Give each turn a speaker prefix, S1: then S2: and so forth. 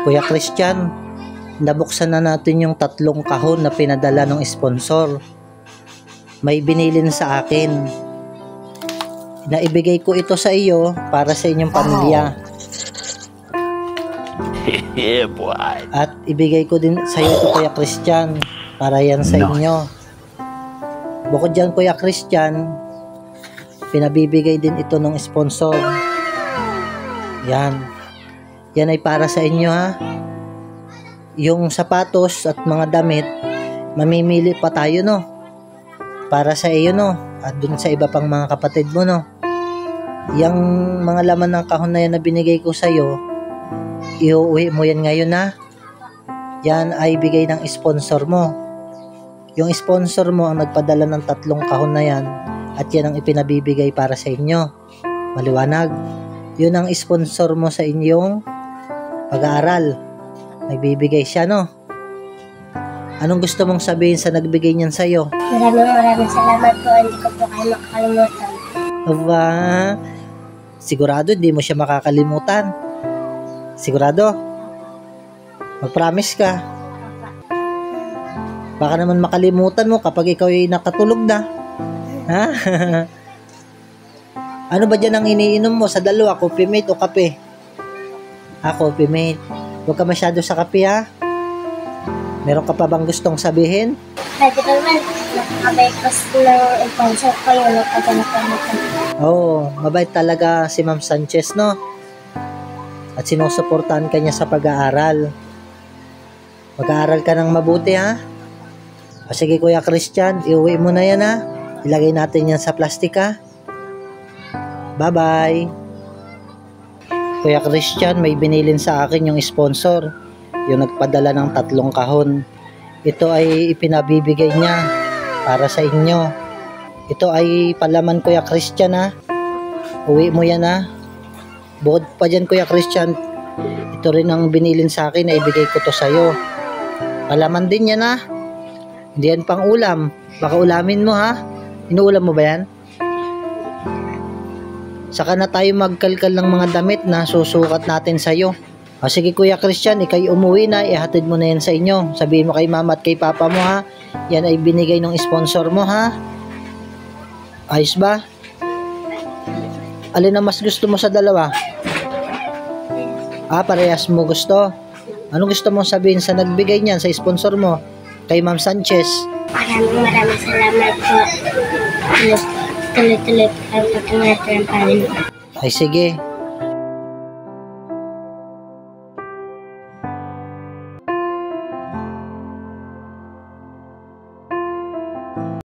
S1: Kuya Christian, nabuksan na natin yung 3 kahon na pinadala ng sponsor. May binilin sa akin. Naibigay ko ito sa iyo para sa inyong pamilya.
S2: Yeah, boy.
S1: At ibigay ko din sa iyo ito, Kuya Christian, para yan sa inyo. Bukod dyan, Kuya Christian, pinabibigay din ito ng sponsor. Yan. Yan ay para sa inyo, ha. Yung sapatos at mga damit, mamimili pa tayo, no? Para sa iyo, no? At dun sa iba pang mga kapatid mo, no? Yang mga laman ng kahon na yan na binigay ko sa iyo, iuwi mo yan ngayon, na. Yan ay bigay ng sponsor mo. Yung sponsor mo ang nagpadala ng 3 kahon na yan, at yan ang ipinabibigay para sa inyo. Maliwanag. Yun ang sponsor mo sa inyong pag-aaral. Nagbibigay siya, no? Anong gusto mong sabihin sa nagbigay niyan sa'yo?
S3: Maraming salamat po. Hindi ko po kayo makakalimutan.
S1: Aba, sigurado hindi mo siya makakalimutan. Sigurado? Mag-promise ka. Baka naman makalimutan mo kapag ikaw ay nakatulog na. Ha? Ano ba dyan ang iniinom mo sa dalawa? Coffee mate o kape? Coffee mate. Huwag ka masyado sa kape, ha? Meron ka pa bang gustong sabihin?
S3: Pwede ko naman, nakakabay ko ng sponsor ko yung nagpaganapan.
S1: Oo, mabait talaga si Ma'am Sanchez, no? At sinusuportahan ka niya sa pag-aaral. Mag-aaral ka ng mabuti, ha? O sige, Kuya Christian, iuwi mo na yan, ha? Ilagay natin yan sa plastic, ha? Bye-bye! Kuya Christian, may binilin sa akin yung sponsor. Yung nagpadala ng 3 kahon. Ito ay ipinabibigay niya para sa inyo. Ito ay palaman, Kuya Christian, ha? Uwi mo yan, ha? Bukod pa dyan, Kuya Christian, ito rin ang binilin sa akin na ibigay ko to sa'yo. Palaman din yan, ha? Hindi yan pang ulam. Baka ulamin mo, ha? Inuulam mo ba yan? Saka na tayo magkalkal ng mga damit na susukat natin sa'yo. O sige, Kuya Christian, ikay umuwi na, ihatid mo na yan sa inyo. Sabihin mo kay mama at kay papa mo, ha? Yan ay binigay ng sponsor mo, ha? Ayos ba? Alin ang mas gusto mo sa dalawa? Parehas mo gusto. Anong gusto mong sabihin sa nagbigay niyan, sa sponsor mo? Kay Ma'am Sanchez.
S3: Maraming salamat po. Tuloy-tuloy po ang pagkangato ng Panginoon.
S1: Ay sige.